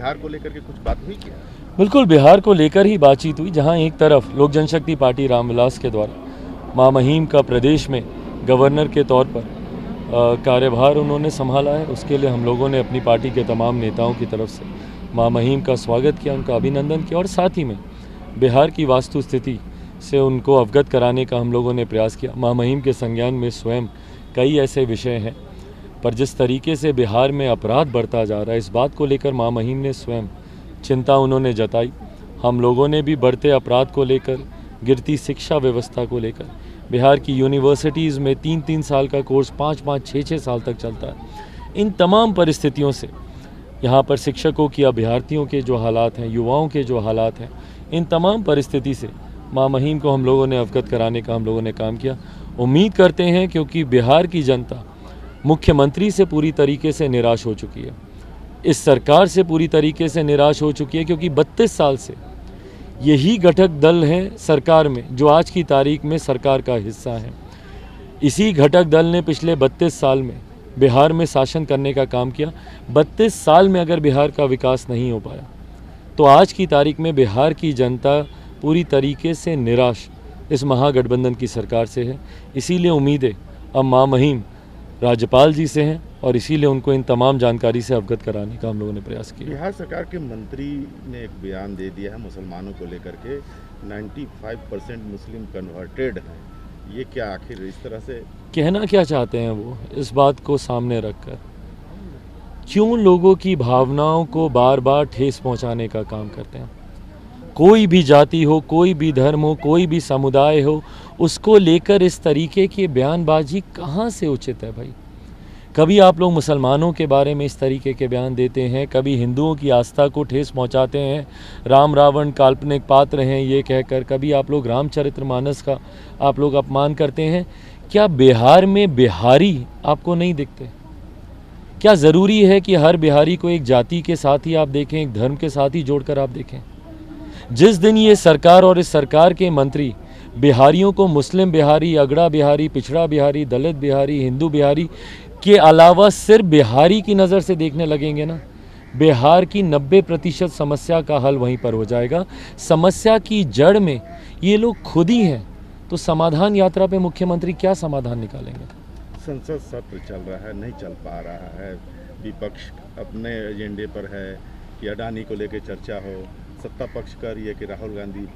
बिहार को लेकर के कुछ बात हुई क्या? बिल्कुल, बिहार को लेकर ही बातचीत हुई, जहां एक तरफ लोक जनशक्ति पार्टी रामविलास के द्वारा मां महिम का प्रदेश में गवर्नर के तौर पर कार्यभार उन्होंने संभाला है। उसके लिए हम लोगों ने अपनी पार्टी के तमाम नेताओं की तरफ से मां महिम का स्वागत किया, उनका अभिनंदन किया और साथ ही में बिहार की वास्तु स्थिति से उनको अवगत कराने का हम लोगों ने प्रयास किया। मां महिम के संज्ञान में स्वयं कई ऐसे विषय हैं, पर जिस तरीके से बिहार में अपराध बढ़ता जा रहा है, इस बात को लेकर मां महिम ने स्वयं चिंता उन्होंने जताई। हम लोगों ने भी बढ़ते अपराध को लेकर, गिरती शिक्षा व्यवस्था को लेकर, बिहार की यूनिवर्सिटीज़ में 3-3 साल का कोर्स 5-5, 6-6 साल तक चलता है, इन तमाम परिस्थितियों से यहाँ पर शिक्षकों की, अभ्यर्थियों के जो हालात हैं, युवाओं के जो हालात हैं, इन तमाम परिस्थिति से मां महिम को हम लोगों ने अवगत कराने का हम लोगों ने काम किया। उम्मीद करते हैं, क्योंकि बिहार की जनता मुख्यमंत्री से पूरी तरीके से निराश हो चुकी है, इस सरकार से पूरी तरीके से निराश हो चुकी है, क्योंकि 32 साल से यही घटक दल हैं सरकार में जो आज की तारीख में सरकार का हिस्सा है। इसी घटक दल ने पिछले 32 साल में बिहार में शासन करने का काम किया। 32 साल में अगर बिहार का विकास नहीं हो पाया तो आज की तारीख में बिहार की जनता पूरी तरीके से निराश इस महागठबंधन की सरकार से है। इसीलिए उम्मीदें अब मां महिम राज्यपाल जी से हैं और इसीलिए उनको इन तमाम जानकारी से अवगत कराने का हम लोगों ने प्रयास किया। बिहार सरकार के मंत्री ने एक बयान दे दिया है मुसलमानों को लेकर के, 95% मुस्लिम कन्वर्टेड हैं। ये क्या आखिर इस तरह से कहना क्या चाहते हैं वो, इस बात को सामने रखकर क्यों लोगों की भावनाओं को बार बार ठेस पहुंचाने का काम करते हैं? कोई भी जाति हो, कोई भी धर्म हो, कोई भी समुदाय हो, उसको लेकर इस तरीके की बयानबाजी कहाँ से उचित है भाई? कभी आप लोग मुसलमानों के बारे में इस तरीके के बयान देते हैं, कभी हिंदुओं की आस्था को ठेस पहुंचाते हैं, राम रावण काल्पनिक पात्र हैं ये कहकर, कभी आप लोग रामचरितमानस का आप लोग अपमान करते हैं। क्या बिहार में बिहारी आपको नहीं दिखते? क्या ज़रूरी है कि हर बिहारी को एक जाति के साथ ही आप देखें, एक धर्म के साथ ही जोड़कर आप देखें? जिस दिन ये सरकार और इस सरकार के मंत्री बिहारियों को मुस्लिम बिहारी, अगड़ा बिहारी, पिछड़ा बिहारी, दलित बिहारी, हिंदू बिहारी के अलावा सिर्फ बिहारी की नज़र से देखने लगेंगे ना, बिहार की 90% समस्या का हल वहीं पर हो जाएगा। समस्या की जड़ में ये लोग खुद ही हैं, तो समाधान यात्रा पे मुख्यमंत्री क्या समाधान निकालेंगे? संसद सत्र चल रहा है, नहीं चल पा रहा है, विपक्ष अपने एजेंडे पर है कि अडानी को लेकर चर्चा हो, सत्ता पक्ष कर रही है कि राहुल गांधी।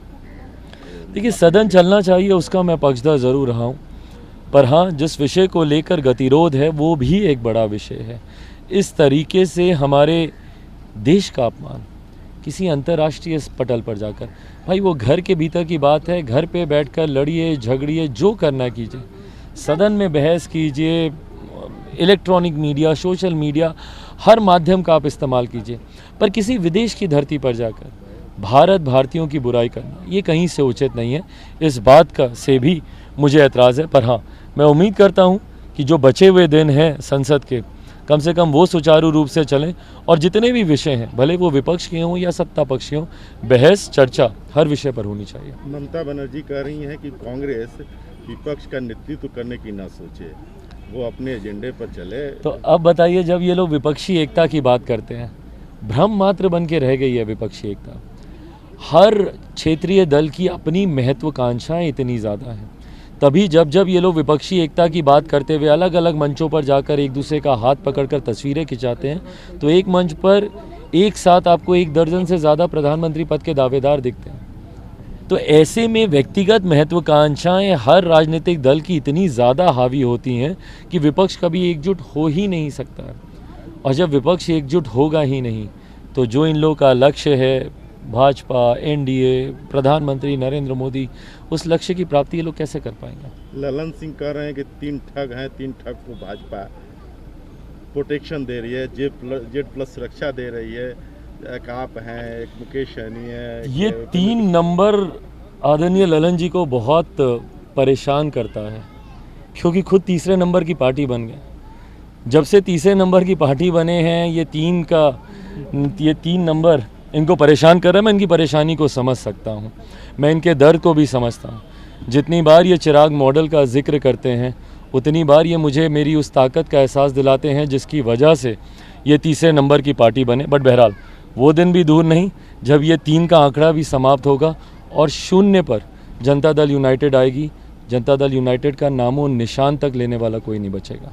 देखिए, सदन चलना चाहिए, उसका मैं पक्षधर ज़रूर रहा हूँ, पर हाँ, जिस विषय को लेकर गतिरोध है वो भी एक बड़ा विषय है। इस तरीके से हमारे देश का अपमान किसी अंतर्राष्ट्रीय पटल पर जाकर, भाई वो घर के भीतर की बात है, घर पे बैठकर लड़िए, झगड़िए, जो करना कीजिए, सदन में बहस कीजिए, इलेक्ट्रॉनिक मीडिया, सोशल मीडिया, हर माध्यम का आप इस्तेमाल कीजिए, पर किसी विदेश की धरती पर जाकर भारत भारतीयों की बुराई करना ये कहीं से उचित नहीं है। इस बात का से भी मुझे एतराज़ है, पर हाँ, मैं उम्मीद करता हूँ कि जो बचे हुए दिन हैं संसद के, कम से कम वो सुचारू रूप से चलें और जितने भी विषय हैं, भले वो विपक्ष के हों या सत्ता पक्ष के हों, बहस चर्चा हर विषय पर होनी चाहिए। ममता बनर्जी कह रही हैं कि कांग्रेस विपक्ष का नेतृत्व करने की ना सोचे, वो अपने एजेंडे पर चले। तो अब बताइए, जब ये लोग विपक्षी एकता की बात करते हैं, भ्रम मात्र बन के रह गई है विपक्षी एकता। हर क्षेत्रीय दल की अपनी महत्वाकांक्षाएं इतनी ज़्यादा हैं, तभी जब ये लोग विपक्षी एकता की बात करते हुए अलग अलग मंचों पर जाकर एक दूसरे का हाथ पकड़कर तस्वीरें खिंचाते हैं, तो एक मंच पर एक साथ आपको 1 दर्जन से ज़्यादा प्रधानमंत्री पद के दावेदार दिखते हैं। तो ऐसे में व्यक्तिगत महत्वाकांक्षाएं हर राजनीतिक दल की इतनी ज़्यादा हावी होती हैं कि विपक्ष कभी एकजुट हो ही नहीं सकता है। और जब विपक्ष एकजुट होगा ही नहीं, तो जो इन लोगों का लक्ष्य है, भाजपा, एनडीए, प्रधानमंत्री नरेंद्र मोदी, उस लक्ष्य की प्राप्ति ये लोग कैसे कर पाएंगे? ललन सिंह कह रहे हैं कि 3 ठग हैं, 3 ठग को भाजपा प्रोटेक्शन दे रही है, जेड प्लस सुरक्षा दे रही है, एक आप हैं, एक मुकेश सहनी है। ये 3 नंबर आदरणीय ललन जी को बहुत परेशान करता है, क्योंकि खुद तीसरे नंबर की पार्टी बन गए। जब से तीसरे नंबर की पार्टी बने हैं, ये 3 नंबर इनको परेशान कर रहा है। मैं इनकी परेशानी को समझ सकता हूँ, मैं इनके दर्द को भी समझता हूँ। जितनी बार ये चिराग मॉडल का जिक्र करते हैं, उतनी बार ये मुझे मेरी उस ताकत का एहसास दिलाते हैं जिसकी वजह से ये तीसरे नंबर की पार्टी बने। बट बहरहाल वो दिन भी दूर नहीं जब ये 3 का आंकड़ा भी समाप्त होगा और 0 पर जनता दल यूनाइटेड आएगी। जनता दल यूनाइटेड का नामो निशान तक लेने वाला कोई नहीं बचेगा।